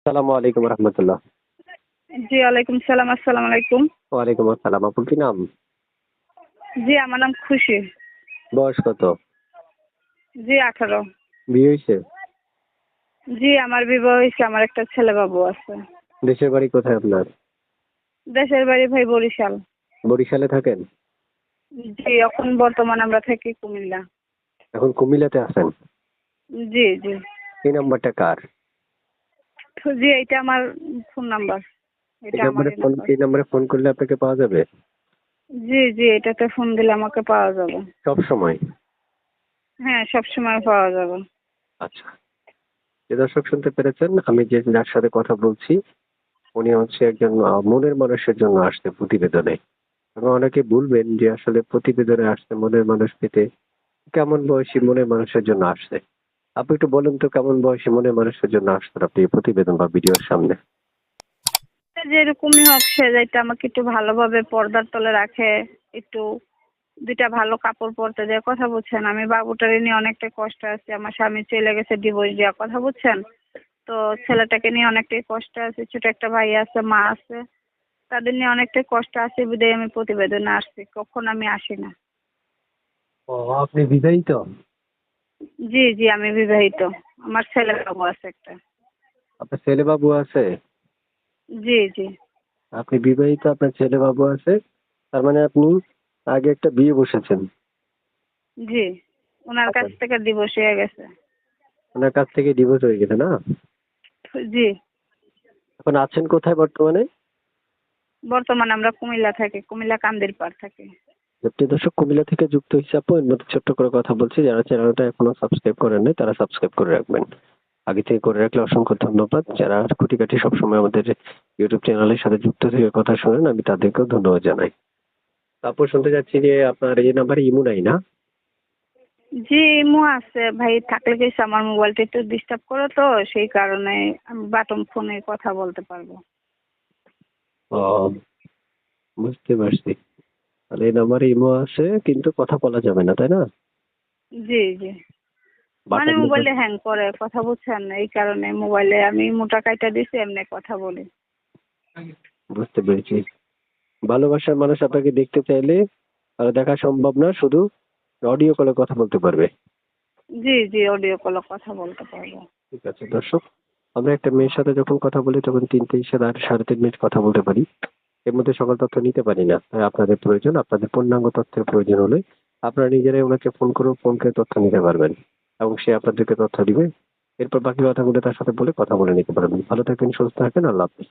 আসসালামু আলাইকুম রহমতুল্লাহ। জি, ওয়ালাইকুম সালাম। আসসালামু আলাইকুম। ওয়ালাইকুম আসসালাম। আপুর কি নাম? জি, আমার নাম খুশি। বয়স কত? জি, 18। বিয়ে হয়েছে? জি, আমার বিবাহ হয়েছে। আমার একটা ছেলে বাবু আছে। দেশের বাড়ি কোথায় আপনার? দেশের বাড়ি ভাই বরিশাল। বরিশালে থাকেন? জি, এখন বর্তমান আমরা থাকি কুমিল্লা। এখন কুমিল্লাতে আছেন? জি, জি। এই নাম্বারটা কার? তো জি, এটা আমার ফোন নাম্বার। এটা আমারই নাম্বার। এই নাম্বারে ফোন করলে আপনাকে পাওয়া যাবে? জি, জি, এটাতে ফোন দিলে আমাকে পাওয়া যাবে। সব সময়? হ্যাঁ, সবসময় পাওয়া যাবে। আচ্ছা। যে দর্শক শুনতে পেরেছেন, আমি যার সাথে কথা বলছি উনি হচ্ছে একজন মনের মানুষের জন্য আসছে প্রতিবেদনে। এবং অনেকে বলবেন যে আসলে প্রতিবেদনে আসছে মনের মানুষ পেতে কেমন বয়সী মনের মানুষের জন্য আসছে। আপনি একটু বলেন তো কেমন বয়সী মনের মানুষের জন্য আসছেন আপনি এই প্রতিবেদন বা ভিডিওর সামনে? যেরকমই হোক সে যাইতে আমাকে একটু ভালোভাবে পর্দার তলে রাখে, একটু দুইটা ভালো কাপড় পরতে দেয়। কথা বুঝছেন, আমি বাবুটারে নিয়ে অনেকটা কষ্ট আছি। আমার স্বামী চলে গেছে ডিভোর্স দেওয়া। কথা বুঝছেন, তো ছেলেটাকে নিয়ে অনেকটাই কষ্ট আছে। ছোট একটা ভাই আছে, মা আছে, তাদের নিয়ে অনেকটাই কষ্ট আছে বিদায় আমি প্রতিবেদনে আসছি। কখন আমি আসি না। ও, আপনি বিবাহিত? জি, জি, আমি বিবাহিত। আমার ছেলে বাবু আছে একটা। আপনার ছেলে বাবু আছে? জি, জি, আপনি বিবাহিত, আপনার ছেলে বাবু আছে, তার মানে আপনি আগে একটা বিয়ে বসেছেন। জি। ওনার কাছ আপনার থেকে ডিভোর্স হয়ে গেছে। ওনার কাছ থেকে ডিভোর্স হয়ে গেছে না? জি, এখন আছেন কোথায় বর্তমানে? বর্তমানে আমরা কুমিল্লা থাকি, কুমিল্লা কান্দির পাড় থাকি। আপনি দর্শক কুমিল্লা থেকে যুক্ত হিসাবে এর মধ্যে ছোট্ট করে কথা বলছি, যারা চ্যানেলটা এখনো সাবস্ক্রাইব করেন নাই তারা সাবস্ক্রাইব করে রাখবেন। আগে থেকে করে রাখলে অসংখ্য ধন্যবাদ। যারা খুঁটিনাটি সবসময় আমাদের ইউটিউব চ্যানেলের সাথে যুক্ত থেকে কথা শোনেন, আমি তাদেরকেও ধন্যবাদ জানাই। তারপর শুনতে যাচ্ছি যে আপনার এই নাম্বারে ইমো নাই না? জি, ইমো আছে ভাই, থাকলে কিছু আমার মোবাইলটা একটু ডিস্টার্ব করে, তো সেই কারণে আমি বাটন ফোনে কথা বলতে পারবো। ও, বুঝতে পারছি। তাহলে এই নাম্বারে ইমো আছে কিন্তু কথা বলা যাবে না, তাই না? জি, জি। মানে বাটন দেবেন। মোবাইলে হ্যাং করে, কথা বুঝছেন, এই কারণে মোবাইলে আমি মোটা কাইটা দিছি, এমনি কথা বলি। বুঝতে পেরেছি। ভালোবাসার মানুষ আপনাকে দেখতে চাইলে দেখা সম্ভব না, শুধু অডিও কলে কথা বলতে পারবে। জি, জি, অডিও কলে কথা বলতে পারবো। ঠিক আছে দর্শক, আমরা একটা মেয়ের সাথে যখন কথা বলি তখন 3 থেকে 3.5 কথা বলতে পারি। এর মধ্যে সকল তথ্য নিতে পারি না। তাই আপনাদের প্রয়োজন, আপনাদের পূর্ণাঙ্গ তথ্যের প্রয়োজন হলে আপনারা নিজেরাই ওনাকে ফোন করে তথ্য নিতে পারবেন এবং সে আপনাদেরকে তথ্য দিবে। এরপর বাকি কথাগুলো তার সাথে বলে কথা বলে নিতে পারবেন। ভালো থাকবেন, সুস্থ থাকবেন। আল্লাহ হাফেজ।